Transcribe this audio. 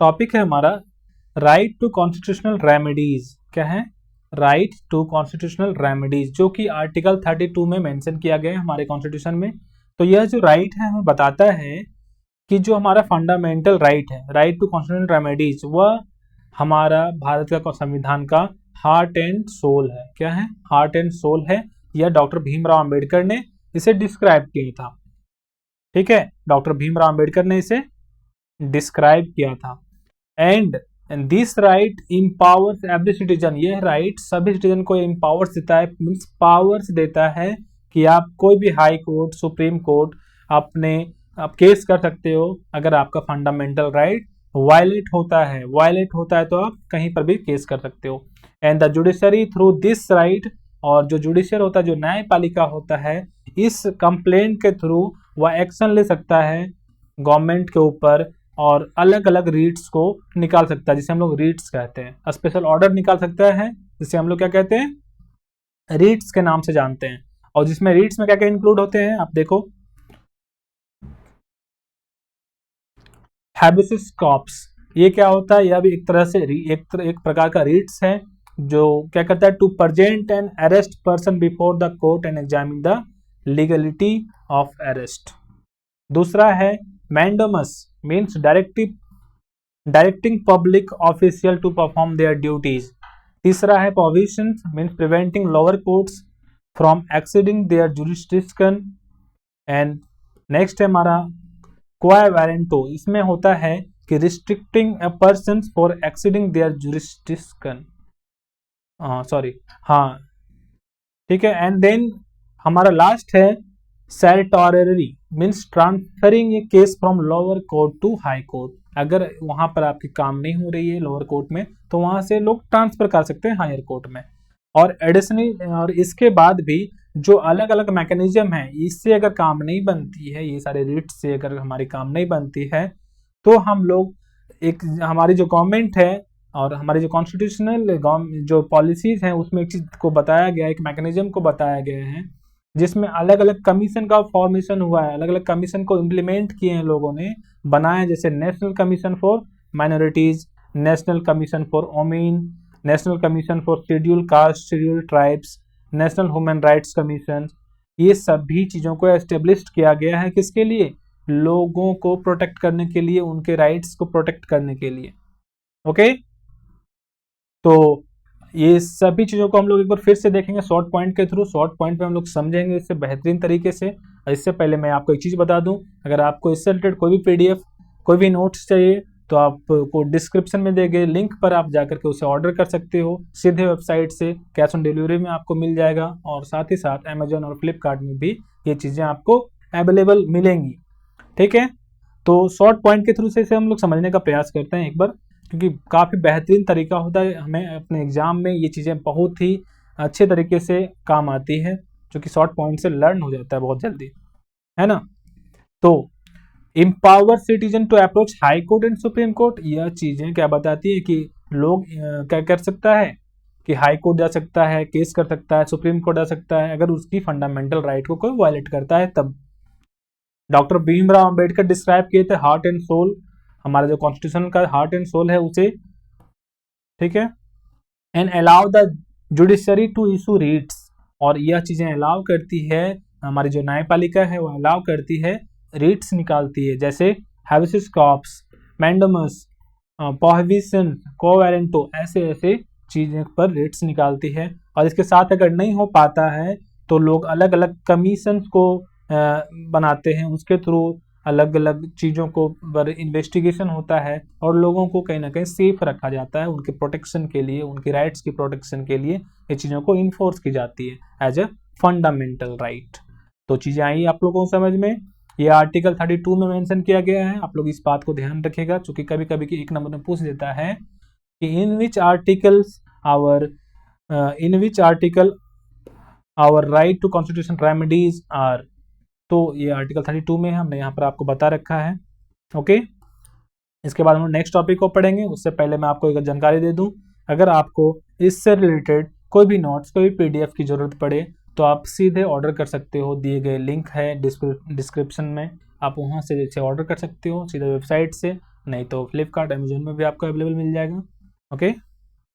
Topic है हमारा right to constitutional remedies. क्या है? राइट टू कॉन्स्टिट्यूशनल रेमेडीज, जो कि आर्टिकल 32 में मेंशन किया गया है हमारे कॉन्स्टिट्यूशन में। तो यह जो राइट है हमें बताता है कि जो हमारा फंडामेंटल राइट है, राइट टू कॉन्स्टिट्यूशनल रेमेडीज, वह हमारा भारत का संविधान का हार्ट एंड सोल है। क्या है? हार्ट एंड सोल है। यह डॉक्टर भीमराव अंबेडकर ने इसे डिस्क्राइब किया था। ठीक है, डॉक्टर भीमराव अंबेडकर ने इसे डिस्क्राइब किया था। And this right empowers every citizen, यह राइट सभी सिटीजन को इम्पावर्स देता है, मीन्स पावर्स देता है कि आप कोई भी हाई कोर्ट, सुप्रीम कोर्ट अपने आप केस कर सकते हो अगर आपका फंडामेंटल राइट वायलेट होता है तो आप कहीं पर भी केस कर सकते हो। And the judiciary through this right, और जो जुडिशियल होता है, जो न्यायपालिका होता है, इस कंप्लेंट के थ्रू वह एक्शन ले सकता है गवर्नमेंट के ऊपर और अलग अलग रीट्स को निकाल सकता है, जिसे हम लोग रीट्स कहते हैं। स्पेशल ऑर्डर निकाल सकता है, जिसे हम लोग क्या कहते हैं? रीट्स के नाम से जानते हैं। और जिसमें रीट्स में क्या क्या इंक्लूड होते हैं आप देखो, हैबियस कॉर्पस, ये क्या होता है? यह भी एक तरह से एक प्रकार का रीट्स है, जो क्या करता है? To present an arrest person before the court and examine the legality of arrest. दूसरा है mandamus, means directing public official to perform their duties. तीसरा है provisions, means preventing lower courts from exceeding their jurisdiction. And next है हमारा quo warranto, इसमें होता है कि restricting a person for exceeding their jurisdiction. हाँ, ठीक है। एंड देन हमारा लास्ट है certiorari, means transferring a case from lower court to high court. अगर वहां पर आपकी काम नहीं हो रही है लोअर कोर्ट में, तो वहां से लोग ट्रांसफर कर सकते हैं हायर कोर्ट में। और एडिशनल, और इसके बाद भी जो अलग अलग मैकेनिज्म है, इससे अगर काम नहीं बनती है, ये सारे रीट से अगर हमारी काम नहीं बनती है, तो हम लोग हमारी जो गवर्नमेंट है और हमारी जो कॉन्स्टिट्यूशनल जो पॉलिसीज हैं, उसमें एक चीज को बताया गया है, एक मैकेनिज्म को बताया गया है, जिसमें अलग अलग कमीशन का फॉर्मेशन हुआ है, अलग अलग कमीशन को इम्प्लीमेंट किए हैं लोगों ने, बनाया, जैसे national commission for minorities, national commission for women, national commission for schedule caste, schedule tribes, national human rights commission. ये सभी चीज़ों को एस्टेब्लिश किया गया है, किसके लिए? लोगों को प्रोटेक्ट करने के लिए, उनके राइट्स को प्रोटेक्ट करने के लिए। ओके, तो ये सभी चीज़ों को हम लोग एक बार फिर से देखेंगे शॉर्ट पॉइंट के थ्रू। शॉर्ट पॉइंट पे हम लोग समझेंगे इससे बेहतरीन तरीके से। और इससे पहले मैं आपको एक चीज़ बता दूं, अगर आपको इससे रिलेटेड कोई भी पीडीएफ, कोई भी नोट्स चाहिए, तो आपको डिस्क्रिप्शन में दिए गए लिंक पर आप जाकर के उसे ऑर्डर कर सकते हो सीधे वेबसाइट से। कैश ऑन डिलीवरी में आपको मिल जाएगा, और साथ ही साथ अमेजोन और फ्लिपकार्ट में भी ये चीज़ें आपको अवेलेबल मिलेंगी। ठीक है, तो शॉर्ट पॉइंट के थ्रू से इसे हम लोग समझने का प्रयास करते हैं एक बार, क्योंकि काफ़ी बेहतरीन तरीका होता है, हमें अपने एग्जाम में ये चीज़ें बहुत ही अच्छे तरीके से काम आती है, जो कि शॉर्ट पॉइंट से लर्न हो जाता है बहुत जल्दी, है ना। तो empower citizen to approach high court and supreme court, यह चीज़ें क्या बताती है कि लोग क्या कर सकता है कि हाई कोर्ट जा सकता है, केस कर सकता है, सुप्रीम कोर्ट जा सकता है, अगर उसकी फंडामेंटल राइट को कोई वायलेट करता है तब। डॉक्टर भीमराव अंबेडकर डिस्क्राइब किए थे हार्ट एंड सोल, हमारा जो कॉन्स्टिट्यूशन का हार्ट एंड सोल है उसे। ठीक है, and allow the judiciary to issue writs, और यह चीजें अलाउ करती है, हमारी जो न्यायपालिका है वो अलाउ करती है, रीट्स निकालती है, जैसे हैबियस कॉर्पस, मैंडोमस, प्रोहिबिशन, कोवेरेंटो, ऐसे ऐसे चीजें पर रीट्स निकालती है। और इसके साथ अगर नहीं हो पाता है तो लोग अलग अलग कमीशन को बनाते हैं, उसके थ्रू अलग अलग चीज़ों को पर इन्वेस्टिगेशन होता है, और लोगों को कहीं ना कहीं सेफ रखा जाता है, उनके प्रोटेक्शन के लिए, उनकी राइट्स की प्रोटेक्शन के लिए ये चीज़ों को इन्फोर्स की जाती है एज ए फंडामेंटल राइट। तो चीज़ें आई आप लोगों को समझ में। ये आर्टिकल 32 में मेंशन किया गया है, आप लोग इस बात को ध्यान रखिएगा, क्योंकि कभी कभी एक नंबर में पूछ देता है कि in which article our right to constitution remedies are. तो ये आर्टिकल 32 में हमने यहाँ पर आपको बता रखा है। ओके, इसके बाद हम नेक्स्ट टॉपिक को पढ़ेंगे। उससे पहले मैं आपको एक जानकारी दे दूं, अगर आपको इससे रिलेटेड कोई भी नोट्स, कोई भी पीडीएफ की ज़रूरत पड़े, तो आप सीधे ऑर्डर कर सकते हो, दिए गए लिंक है डिस्क्रिप्शन में, आप वहाँ से ऑर्डर कर सकते हो सीधे वेबसाइट से। नहीं तो फ्लिपकार्ट अमेजोन में भी आपको अवेलेबल मिल जाएगा। ओके।